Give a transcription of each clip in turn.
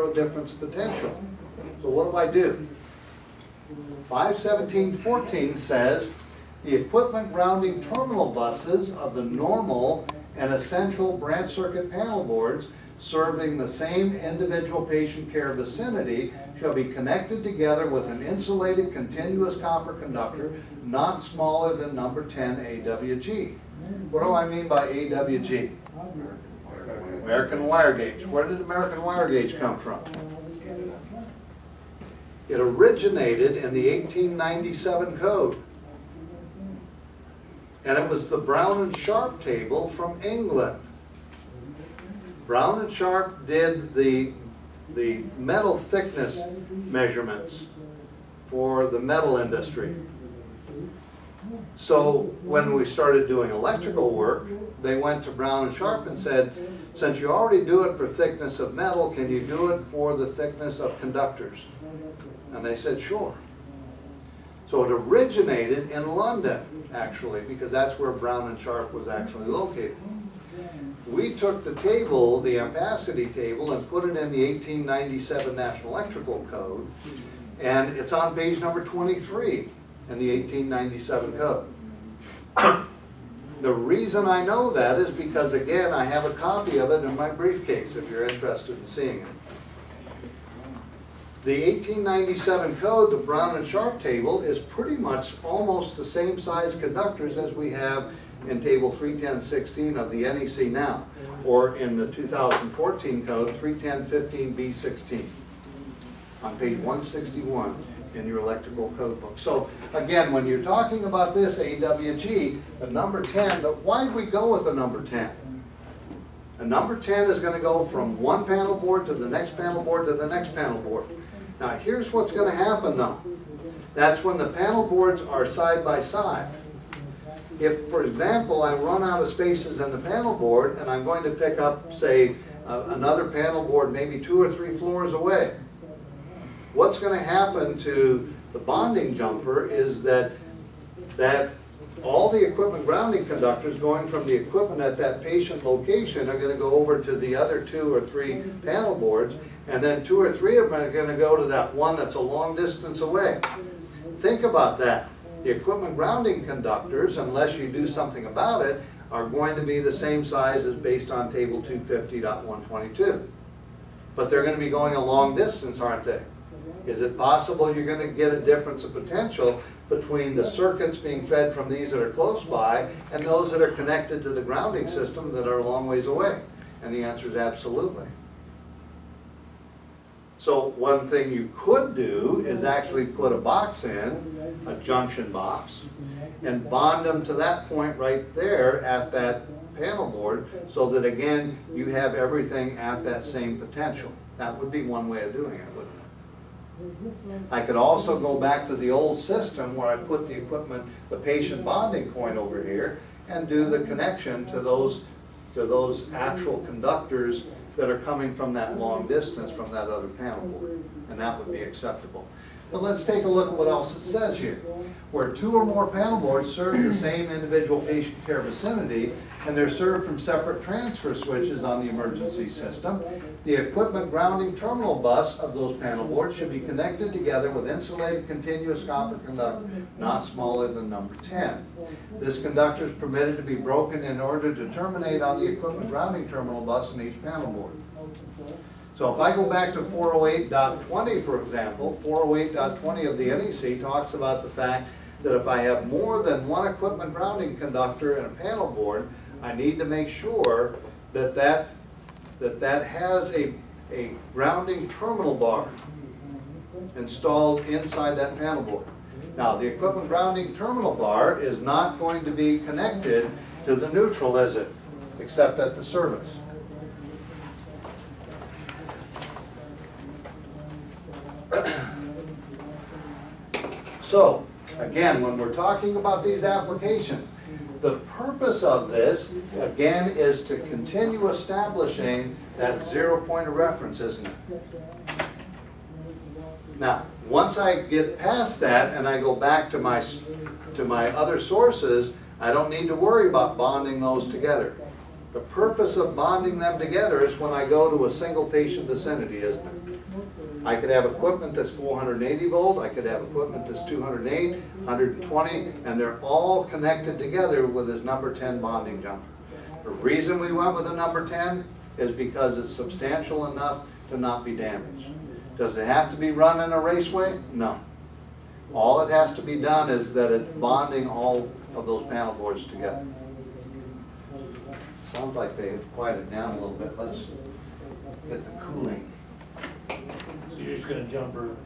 zero difference potential. So what do? 517.14 says the equipment grounding terminal buses of the normal and essential branch circuit panel boards serving the same individual patient care vicinity shall be connected together with an insulated continuous copper conductor not smaller than number 10 AWG. What do I mean by AWG? American wire gauge. Where did American wire gauge come from? It originated in the 1897 code. And it was the Brown and Sharp table from England. Brown and Sharp did the metal thickness measurements for the metal industry. So when we started doing electrical work, they went to Brown and Sharp and said, since you already do it for thickness of metal, can you do it for the thickness of conductors? And they said, sure. So it originated in London, actually, because that's where Brown and Sharp was actually located. We took the table, the ampacity table, and put it in the 1897 National Electrical Code, and it's on page number 23 in the 1897 code. The reason I know that is because, again, I have a copy of it in my briefcase if you're interested in seeing it. The 1897 code, the Brown and Sharp table, is pretty much almost the same size conductors as we have in table 310.16 of the NEC now, or in the 2014 code 310.15b16 on page 161 in your electrical code book. So again, when you're talking about this AWG, the number 10, why do we go with the number 10? A number 10 is going to go from one panel board to the next panel board to the next panel board. Now here's what's going to happen though. That's when the panel boards are side by side. If, for example, I run out of spaces in the panel board and I'm going to pick up, say, another panel board maybe 2 or 3 floors away, what's going to happen to the bonding jumper is that all the equipment grounding conductors going from the equipment at that patient location are going to go over to the other 2 or 3 panel boards, and then 2 or 3 of them are going to go to that one that's a long distance away. Think about that. The equipment grounding conductors, unless you do something about it, are going to be the same size as based on table 250.122. But they're going to be going a long distance, aren't they? Is it possible you're going to get a difference of potential between the circuits being fed from these that are close by and those that are connected to the grounding system that are a long ways away? And the answer is absolutely. So one thing you could do is actually put a box in, a junction box, and bond them to that point right there at that panel board so that, again, you have everything at that same potential. That would be one way of doing it, wouldn't it? I could also go back to the old system where I put the equipment, the patient bonding point over here, and do the connection to those actual conductors that are coming from that long distance from that other panel board, and that would be acceptable. But let's take a look at what else it says here. Where 2 or more panel boards serve the same individual patient care vicinity, and they're served from separate transfer switches on the emergency system, the equipment grounding terminal bus of those panel boards should be connected together with insulated continuous copper conductor not smaller than number 10. This conductor is permitted to be broken in order to terminate on the equipment grounding terminal bus in each panel board. So if I go back to 408.20, for example, 408.20 of the NEC talks about the fact that if I have more than one equipment grounding conductor in a panel board, I need to make sure that that has a grounding terminal bar installed inside that panel board. Now, the equipment grounding terminal bar is not going to be connected to the neutral, is it? Except at the service. So, again, when we're talking about these applications, the purpose of this, again, is to continue establishing that 0 point of reference, isn't it? Now, once I get past that and I go back to my other sources, I don't need to worry about bonding those together. The purpose of bonding them together is when I go to a single patient vicinity, isn't it? I could have equipment that's 480 volt, I could have equipment that's 208, 120, and they're all connected together with this number 10 bonding jumper. The reason we went with a number 10 is because it's substantial enough to not be damaged. Does it have to be run in a raceway? No. All it has to be done is that it's bonding all of those panel boards together. Sounds like they have quieted down a little bit. Let's get the cooling. So you're just going to jumper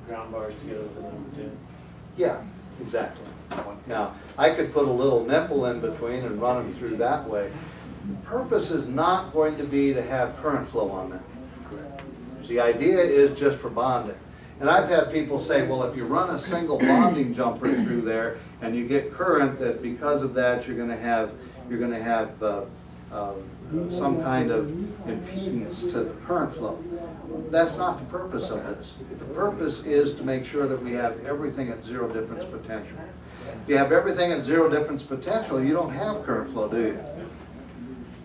ground bars together with the number 10? Yeah, exactly. Now, I could put a little nipple in between and run them through that way. The purpose is not going to be to have current flow on them. The idea is just for bonding. And I've had people say, well, if you run a single bonding jumper through there and you get current, that because of that you're going to have some kind of impedance to the current flow. That's not the purpose of this. The purpose is to make sure that we have everything at zero difference potential. If you have everything at zero difference potential, you don't have current flow, do you?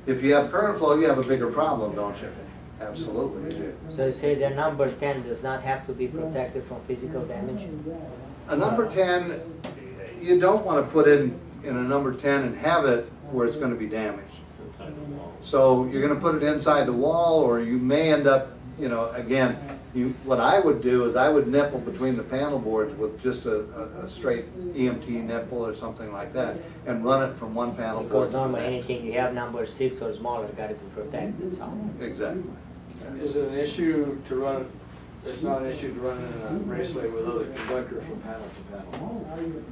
If you have current flow, you have a bigger problem, don't you? Absolutely, you do. So you say the number 10 does not have to be protected from physical damage? A number 10, you don't want to put in a number 10 and have it where it's going to be damaged. It's inside the wall. So you're going to put it inside the wall, or you may end up, you know, again, what I would do is I would nipple between the panel boards with just a straight EMT nipple or something like that, and run it from one panel board. Because normally anything you have number 6 or smaller got to be protected, so. Exactly. Is it an issue to run it, it's not an issue to run it in a raceway with other conductors from panel to panel?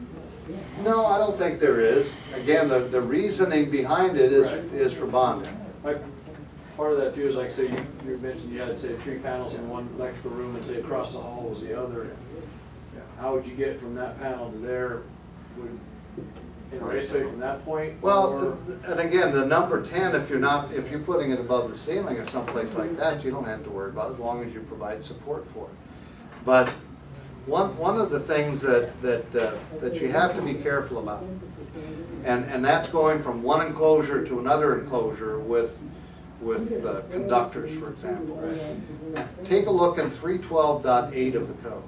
No, I don't think there is. Again, the reasoning behind it is for bonding. Like, part of that too is like, say, you mentioned you had, say, 3 panels in one electrical room and say across the hall was the other. How would you get from that panel to there? In a raceway from that point? Well, and again, the number 10, if you're putting it above the ceiling or someplace like that, you don't have to worry about it as long as you provide support for it. But one of the things that you have to be careful about, and that's going from one enclosure to another enclosure with conductors, for example. Take a look in 312.8 of the code,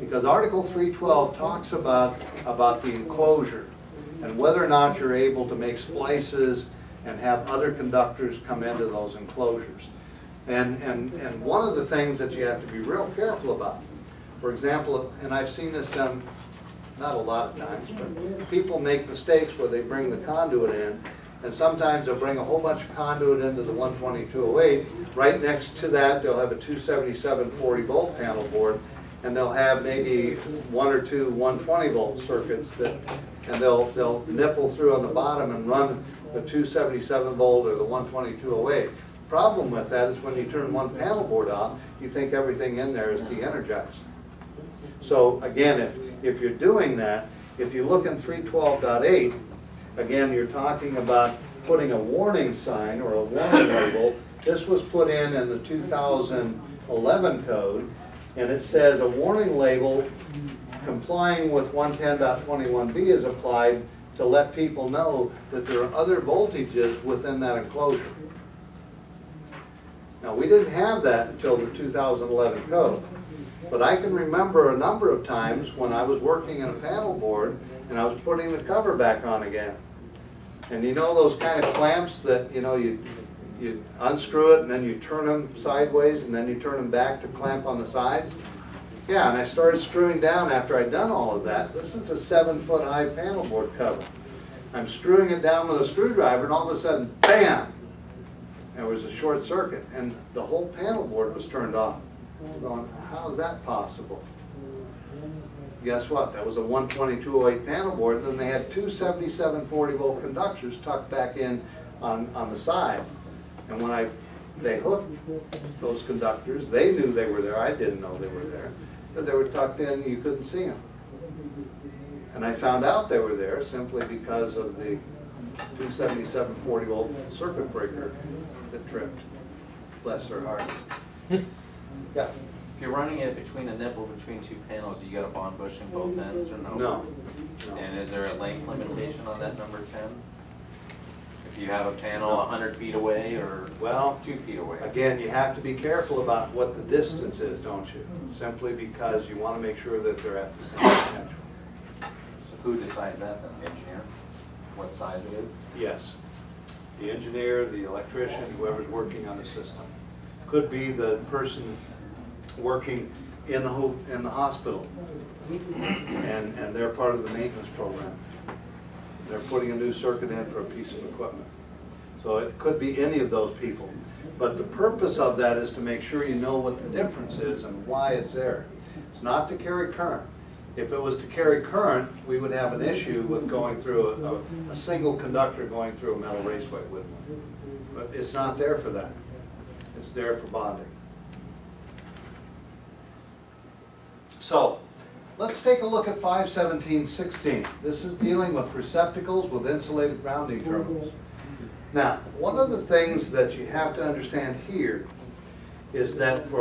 because Article 312 talks about the enclosure and whether or not you're able to make splices and have other conductors come into those enclosures. And one of the things that you have to be real careful about, for example, and I've seen this done not a lot of times, but people make mistakes where they bring the conduit in, and sometimes they'll bring a whole bunch of conduit into the 12208. Right next to that, they'll have a 277 40 volt panel board, and they'll have maybe 1 or 2 120 volt circuits and they'll nipple through on the bottom and run the 277 volt or the 12208. Problem with that is when you turn one panel board off, you think everything in there is de-energized. So again, if you're doing that, if you look in 312.8, again, you're talking about putting a warning sign or a warning label. This was put in the 2011 code, and it says a warning label complying with 110.21b is applied to let people know that there are other voltages within that enclosure. Now, we didn't have that until the 2011 code, but I can remember a number of times when I was working in a panel board and I was putting the cover back on again. And you know those kind of clamps that, you know, you unscrew it and then you turn them sideways and then you turn them back to clamp on the sides? Yeah, and I started screwing down after I'd done all of that. This is a 7-foot high panel board cover. I'm screwing it down with a screwdriver and all of a sudden, bam! There was a short circuit and the whole panel board was turned off. I'm going, how is that possible? Guess what? That was a 12208 panel board, and then they had 2 77 40 volt conductors tucked back in on the side. And when they hooked those conductors, they knew they were there. I didn't know they were there because they were tucked in and you couldn't see them. And I found out they were there simply because of the 277 40 volt circuit breaker that tripped. Bless their heart. Yeah. If you're running it between a nipple between 2 panels, do you got a bond bushing both ends or no? No. And is there a length limitation on that number 10? If you have a panel 100 feet away or Well, 2 feet away. again, you have to be careful about what the distance is, don't you? Simply because you want to make sure that they're at the same potential. So who decides that then, the engineer? What size it is? Yes. The engineer, the electrician, whoever's working on the system. Could be the person working in the hospital. And they're part of the maintenance program. They're putting a new circuit in for a piece of equipment. So it could be any of those people. But the purpose of that is to make sure you know what the difference is and why it's there. It's not to carry current. If it was to carry current, we would have an issue with going through a single conductor going through a metal raceway, wouldn't we? But it's not there for that. It's there for bonding. So, let's take a look at 517.16. This is dealing with receptacles with insulated grounding terminals. Now, one of the things that you have to understand here is that for